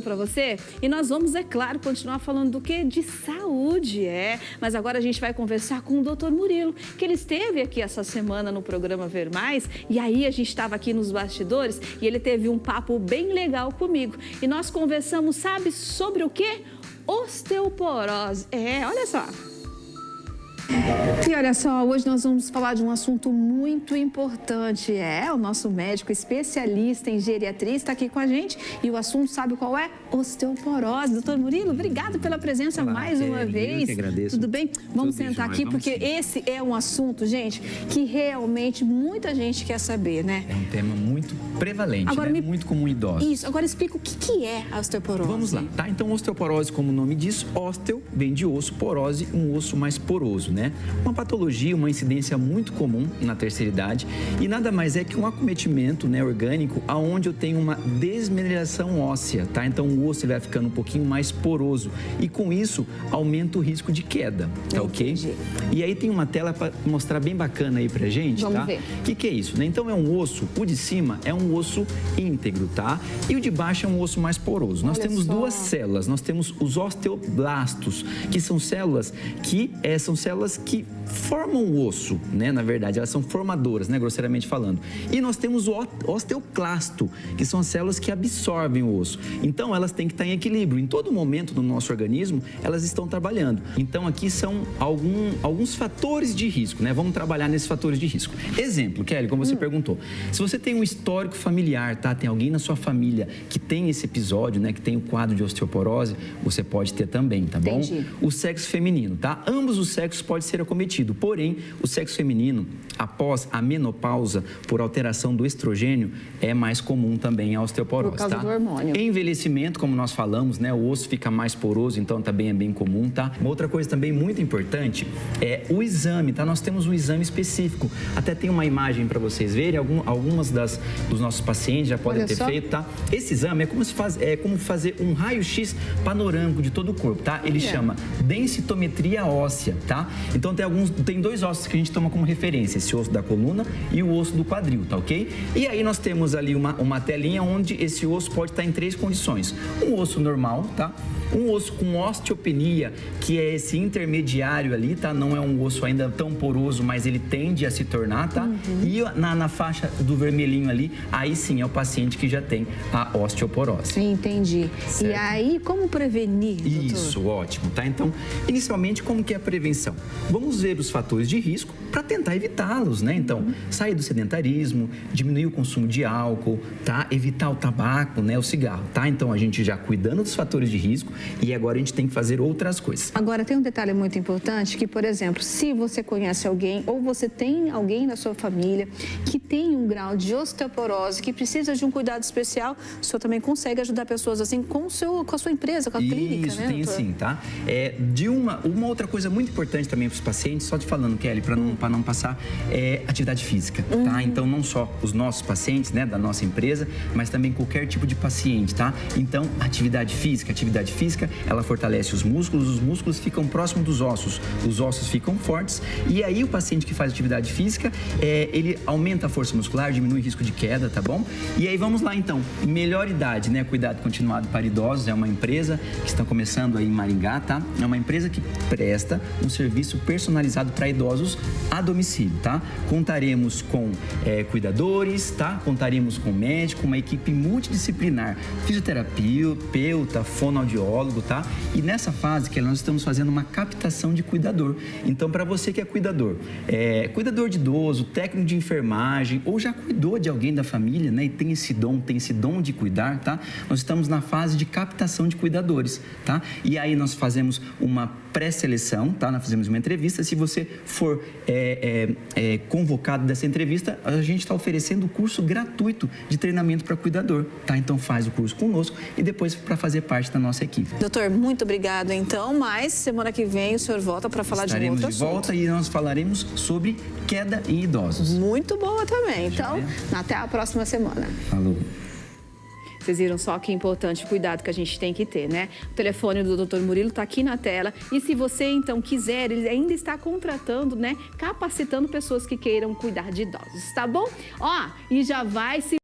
Para você, e nós vamos, é claro, continuar falando do que? De saúde, mas agora a gente vai conversar com o Dr. Murilo, que ele esteve aqui essa semana no programa Ver Mais, e aí a gente estava aqui nos bastidores e ele teve um papo bem legal comigo, e nós conversamos, sabe, sobre o que? Osteoporose, olha só. E olha só, hoje nós vamos falar de um assunto muito importante. O nosso médico especialista em geriatria está aqui com a gente e o assunto, sabe qual é? Osteoporose. Doutor Murilo, obrigado pela presença mais uma vez. Eu que agradeço. Tudo bem? Vamos sentar aqui porque esse é um assunto, gente, que realmente muita gente quer saber, né? É um tema muito prevalente, agora, muito comum em idosos. Isso, agora explica o que é a osteoporose. Vamos lá, tá? Então, osteoporose, como o nome diz, osteo vem de osso, porose, um osso mais poroso, né? Uma patologia, uma incidência muito comum na terceira idade e nada mais é que um acometimento, né, orgânico, aonde eu tenho uma desmineralização óssea, tá? Então, o osso vai ficando um pouquinho mais poroso e com isso aumenta o risco de queda, tá ok? E aí tem uma tela para mostrar bem bacana aí pra gente, Vamos tá? ver. O que é isso, né? Então, é um osso, o de cima é um osso íntegro, tá? E o de baixo é um osso mais poroso. Nós temos duas células, nós temos os osteoblastos, que são células que formam o osso, né? Na verdade, elas são formadoras, né? Grosseiramente falando. E nós temos o osteoclasto, que são as células que absorvem o osso. Então, elas têm que estar em equilíbrio. Em todo momento do nosso organismo, elas estão trabalhando. Então, aqui são alguns fatores de risco, né? Vamos trabalhar nesses fatores de risco. Exemplo, Kelly, como você perguntou. Se você tem um histórico familiar, tá? Tem alguém na sua família que tem esse episódio, né? Que tem o quadro de osteoporose, você pode ter também, tá bom? Entendi. O sexo feminino, tá? Ambos os sexos podem ser acometido, porém, o sexo feminino, após a menopausa, por alteração do estrogênio, é mais comum também a osteoporose, por causa do hormônio. Envelhecimento, como nós falamos, né? O osso fica mais poroso, então também é bem comum, tá? Uma outra coisa também muito importante é o exame, tá? Nós temos um exame específico. Até tem uma imagem para vocês verem, algumas dos nossos pacientes já podem ter feito, tá? Esse exame é como fazer um raio-x panorâmico de todo o corpo, tá? Ele chama densitometria óssea, tá? Então tem dois ossos que a gente toma como referência, esse osso da coluna e o osso do quadril, tá ok? E aí nós temos ali uma telinha onde esse osso pode estar em três condições. Um osso normal, tá? Um osso com osteopenia, que é esse intermediário ali, tá? Não é um osso ainda tão poroso, mas ele tende a se tornar, tá? E na faixa do vermelhinho ali, aí sim é o paciente que já tem a osteoporose. Entendi. Certo? E aí, como prevenir, doutor? Isso, ótimo, tá? Então, inicialmente, como que é a prevenção? Vamos ver os fatores de risco para tentar evitá-los, né? Então, sair do sedentarismo, diminuir o consumo de álcool, tá? Evitar o tabaco, né? O cigarro, tá? Então, a gente já cuidando dos fatores de risco e agora a gente tem que fazer outras coisas. Agora, tem um detalhe muito importante que, por exemplo, se você conhece alguém ou você tem alguém na sua família que tem um grau de osteoporose, que precisa de um cuidado especial, o senhor também consegue ajudar pessoas assim com a sua empresa, com a clínica, isso, né, tem doutor? sim, tá? Uma outra coisa muito importante também para os pacientes, só te falando, Kelly, para não passar, é atividade física, tá? Então, não só os nossos pacientes, né, da nossa empresa, mas também qualquer tipo de paciente, tá? Então, atividade física, ela fortalece os músculos ficam próximos dos ossos, os ossos ficam fortes e aí o paciente que faz atividade física, ele aumenta a força muscular, diminui o risco de queda, tá bom? E aí vamos lá então, melhor idade, né? Cuidado continuado para idosos, é uma empresa que está começando aí em Maringá, tá? É uma empresa que presta um serviço personalizado para idosos a domicílio, tá? Contaremos com cuidadores, tá? Contaremos com médico, uma equipe multidisciplinar, fisioterapeuta, fonoaudiólogo, tá? E nessa fase que nós estamos fazendo uma captação de cuidador. Então, para você que é cuidador de idoso, técnico de enfermagem ou já cuidou de alguém da família, né? E tem esse dom de cuidar, tá? Nós estamos na fase de captação de cuidadores, tá? E aí nós fazemos uma pré-seleção, tá? Nós fazemos uma entrevista. Se você for convocado dessa entrevista, a gente está oferecendo o curso gratuito de treinamento para cuidador, tá? Então faz o curso conosco e depois para fazer parte da nossa equipe. Doutor, muito obrigado então, mas semana que vem o senhor volta para falar de um outro assunto. Estaremos de volta e nós falaremos sobre queda em idosos. Muito boa também. Então, até a próxima semana. Falou. Vocês viram só que importante o cuidado que a gente tem que ter, né? O telefone do Dr. Murilo está aqui na tela. E se você, então, quiser, ele ainda está contratando, né? Capacitando pessoas que queiram cuidar de idosos, tá bom? Ó, e já vai se